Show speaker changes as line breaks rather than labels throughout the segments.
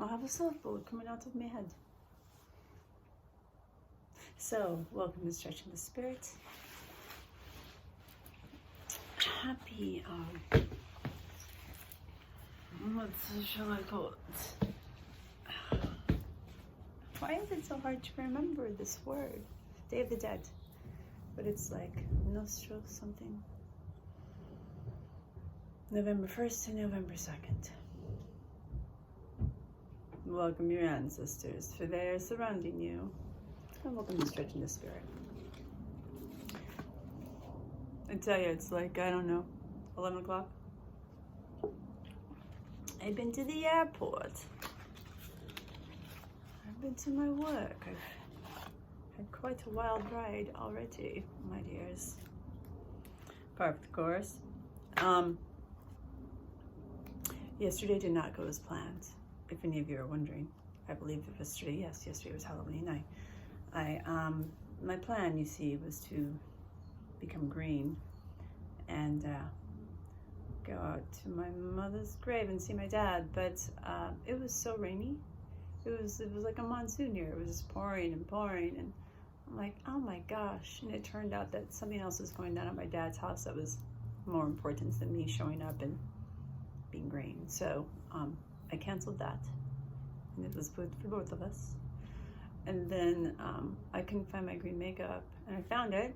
I'll have a softball coming out of my head. So, welcome to Stretching the Spirit. Happy, what shall I call it? Why is it so hard to remember this word? Day of the Dead. But it's like Nostro something. November 1st to November 2nd. Welcome your ancestors, for they are surrounding you. And welcome to Stretching the Spirit. I tell you, it's like, I don't know, 11 o'clock. I've been to the airport. I've been to my work. I've had quite a wild ride already, my dears. Parked, of course. Yesterday did not go as planned, if any of you are wondering. I believe it was yesterday. Yes, yesterday was Halloween night. My plan, you see, was to become green and go out to my mother's grave and see my dad, but it was so rainy. It was like a monsoon here. It was just pouring and pouring, and I'm like, oh my gosh. And it turned out that something else was going down at my dad's house that was more important than me showing up and being green. So I canceled that, and it was good for both of us. And then I couldn't find my green makeup, and I found it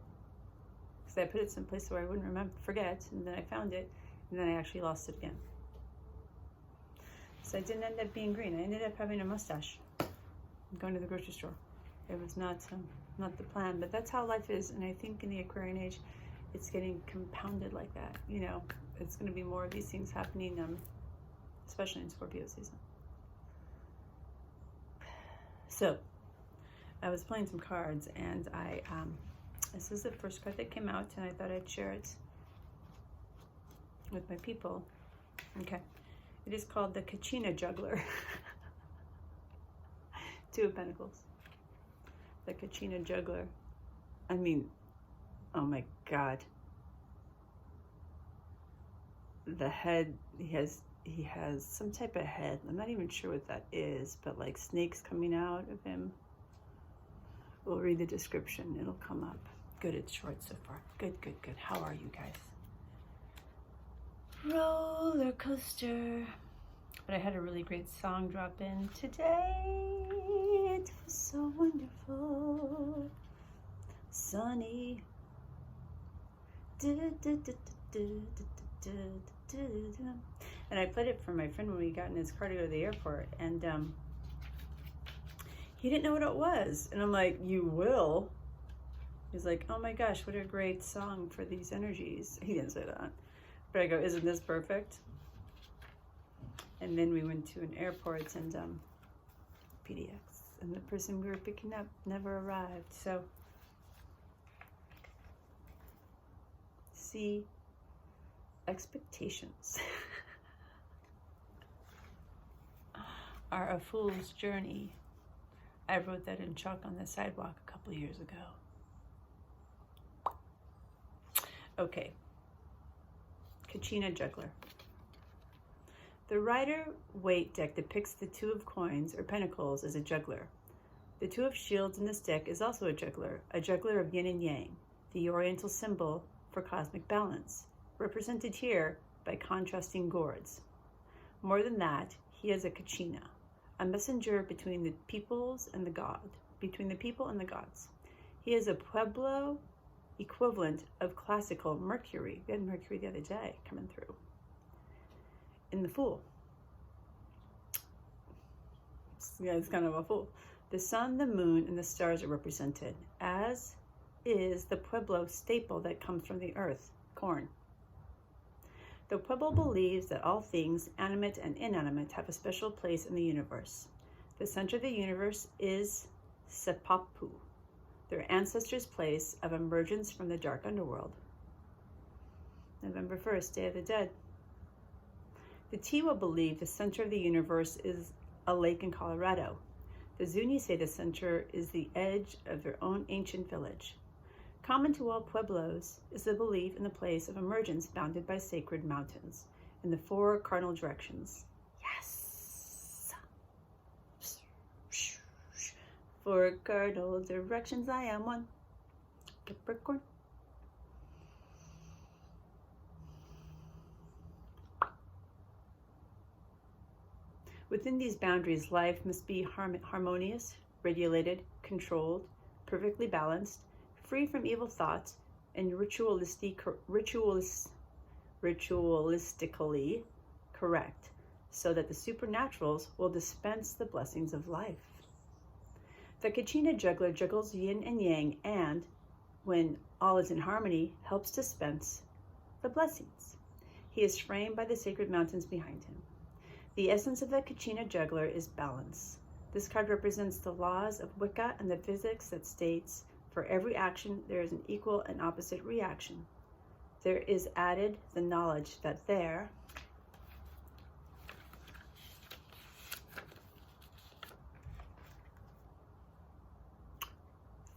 because I put it someplace where I wouldn't forget, and then I found it, and then I actually lost it again. So I didn't end up being green. I ended up having a mustache, going to the grocery store. It was not the plan, but that's how life is. And I think in the Aquarian age, it's getting compounded like that. You know, it's going to be more of these things happening, especially in Scorpio season. So I was playing some cards, and this is the first card that came out, and I thought I'd share it with my people. Okay. It is called the Kachina Juggler. Two of Pentacles. The Kachina Juggler. I mean, oh my God. The head, he has some type of head. I'm not even sure what that is, but like snakes coming out of him. We'll read the description. It'll come up. Good, it's short so far. Good. How are you guys? Roller coaster. But I had a really great song drop in today. It was so wonderful. Sunny. And I played it for my friend when we got in his car to go to the airport, and he didn't know what it was. And I'm like, you will? He's like, oh my gosh, what a great song for these energies. He didn't say that. But I go, isn't this perfect? And then we went to an airport, and PDX, and the person we were picking up never arrived. So, see, expectations are a fool's journey. I wrote that in chalk on the sidewalk a couple of years ago. Okay. Kachina Juggler. The Rider-Waite deck depicts the Two of Coins, or Pentacles, as a juggler. The Two of Shields in this deck is also a juggler of yin and yang, the Oriental symbol for cosmic balance, represented here by contrasting gourds. More than that, he is a Kachina, a messenger between the peoples and the gods. He is a Pueblo equivalent of classical Mercury. We had Mercury the other day coming through. In the Fool. Yeah, it's kind of a fool. The sun, the moon, and the stars are represented, as is the Pueblo staple that comes from the earth, corn. The Pueblo believes that all things, animate and inanimate, have a special place in the universe. The center of the universe is Sepapu, their ancestors' place of emergence from the dark underworld. November 1st, Day of the Dead. The Tiwa believe the center of the universe is a lake in Colorado. The Zuni say the center is the edge of their own ancient village. Common to all Pueblos is the belief in the place of emergence bounded by sacred mountains in the four cardinal directions. Yes! For cardinal directions I am one. Capricorn. Within these boundaries, life must be harmonious, regulated, controlled, perfectly balanced, free from evil thoughts, and ritualistically correct, so that the supernaturals will dispense the blessings of life. The Kachina juggler juggles yin and yang and, when all is in harmony, helps dispense the blessings. He is framed by the sacred mountains behind him. The essence of the Kachina juggler is balance. This card represents the laws of Wicca and the physics that states, for every action there is an equal and opposite reaction. There is added the knowledge that there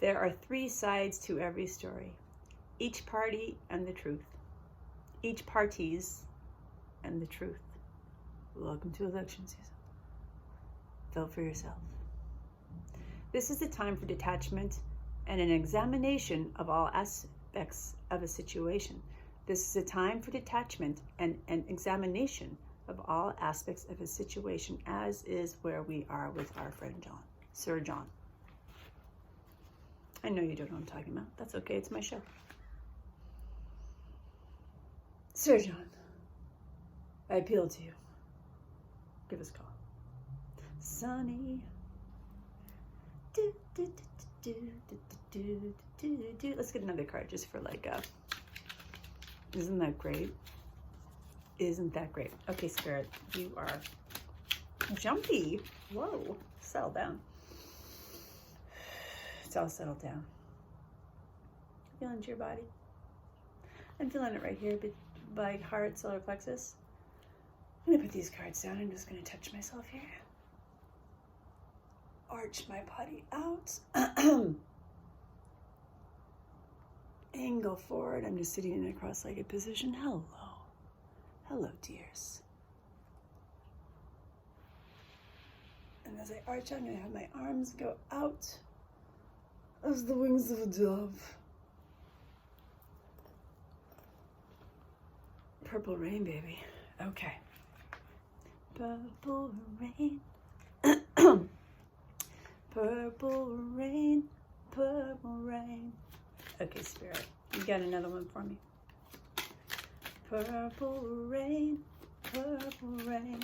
are three sides to every story. Each party and the truth. Each parties and the truth. Welcome to election season. Vote for yourself. This is the time for detachment and an examination of all aspects of a situation. This is a time for detachment and an examination of all aspects of a situation, as is where we are with our friend John, Sir John. I know you don't know what I'm talking about. That's okay, it's my show. Sir John, I appeal to you. Give us a call. Sunny. Let's get another card just for like isn't that great? Isn't that great? Okay, Spirit, you are jumpy. Whoa, settle down. It's all settled down. Feel into your body. I'm feeling it right here by heart, solar plexus. I'm gonna put these cards down. I'm just gonna touch myself here. Arch my body out. Angle forward. I'm just sitting in a cross-legged position. Hello. Hello, dears. And as I arch, I'm gonna have my arms go out as the wings of a dove. Purple rain, baby. Okay. Purple rain. Purple rain. Purple rain. Okay, Spirit, you got another one for me. Purple rain. Purple rain.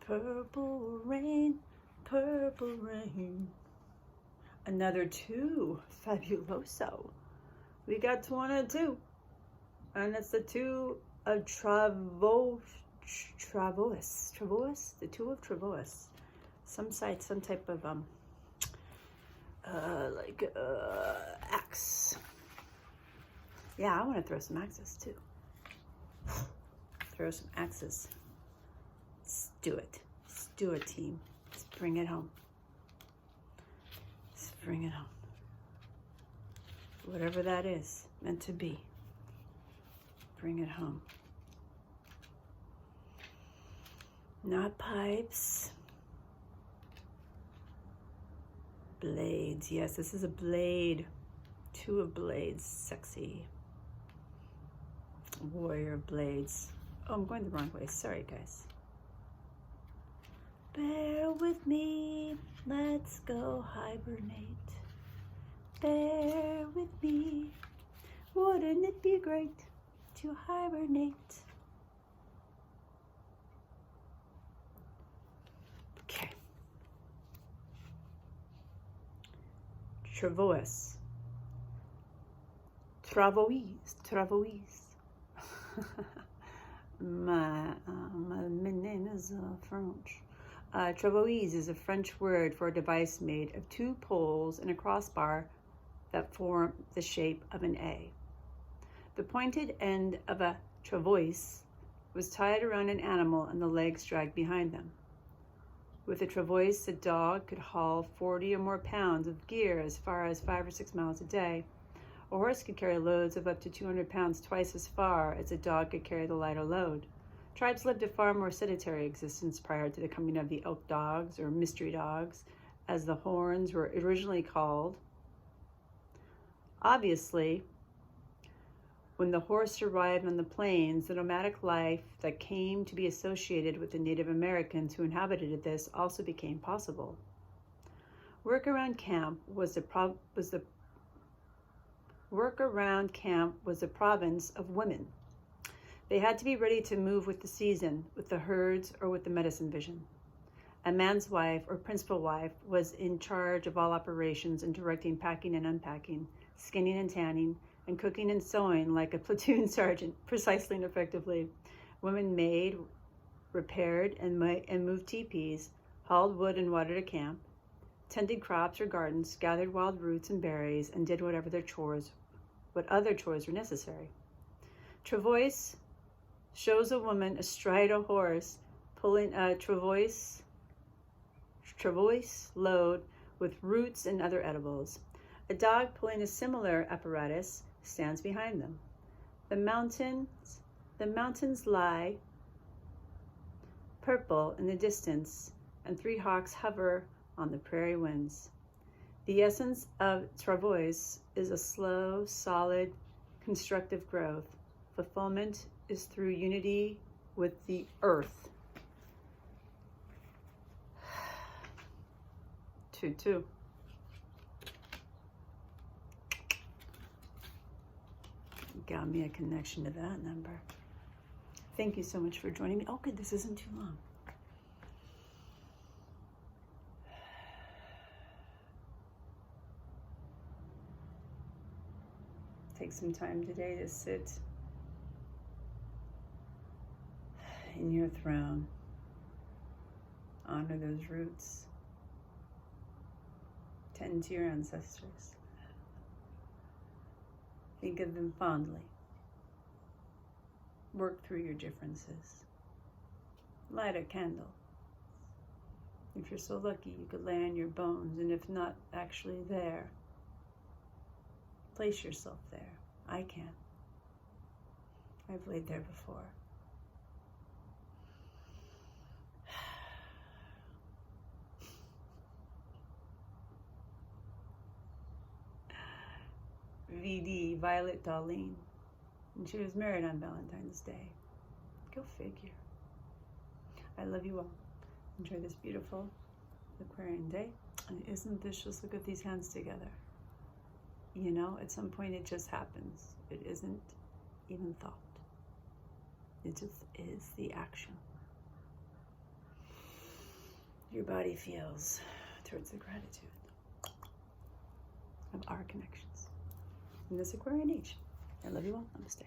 Purple rain. Purple rain. Another two. Fabuloso. We got 1 and 2. And it's the 2 of Travois. The 2 of Travois. Some type of axe. Yeah, I want to throw some axes too. Throw some axes. Let's do it. Let's do it, team. Let's bring it home. Let's bring it home. Whatever that is meant to be. Bring it home. Not pipes. Blades. Yes, this is a blade. 2 of blades. Sexy. Warrior blades. Oh, I'm going the wrong way. Sorry, guys. Bear with me. Let's go hibernate. Bear with me. Wouldn't it be great to hibernate? Okay. Travois. My name is French. Travois is a French word for a device made of 2 poles and a crossbar that form the shape of an A. The pointed end of a travois was tied around an animal and the legs dragged behind them. With a travois, a dog could haul 40 or more pounds of gear as far as 5 or 6 miles a day. A horse could carry loads of up to 200 pounds twice as far as a dog could carry the lighter load. Tribes lived a far more sedentary existence prior to the coming of the elk dogs, or mystery dogs, as the horns were originally called. Obviously, when the horse arrived on the plains, the nomadic life that came to be associated with the Native Americans who inhabited this also became possible. Work-around camp was the province of women. They had to be ready to move with the season, with the herds, or with the medicine vision. A man's wife, or principal wife, was in charge of all operations and directing packing and unpacking, skinning and tanning, and cooking and sewing like a platoon sergeant, precisely and effectively. Women made, repaired, and moved teepees, hauled wood and watered a camp, tended crops or gardens, gathered wild roots and berries, and did what other chores were necessary. Travois shows a woman astride a horse pulling a travois load with roots and other edibles. A dog pulling a similar apparatus stands behind them. The mountains lie purple in the distance, and 3 hawks hover on the prairie winds. The essence of travois is a slow, solid, constructive growth. Fulfillment is through unity with the earth. 2-2. Got me a connection to that number. Thank you so much for joining me. Oh, good, this isn't too long. Take some time today to sit in your throne. Honor those roots. Tend to your ancestors. Think of them fondly. Work through your differences. Light a candle. If you're so lucky, you could lay on your bones, and if not actually there, place yourself there. I can. I've laid there before. VD, Violet Darlene, and she was married on Valentine's Day. Go figure. I love you all. Enjoy this beautiful Aquarian day. And isn't this just, look at these hands together. You know, at some point it just happens. It isn't even thought. It just is the action. Your body feels towards the gratitude of our connections in this Aquarian age. I love you all. Namaste.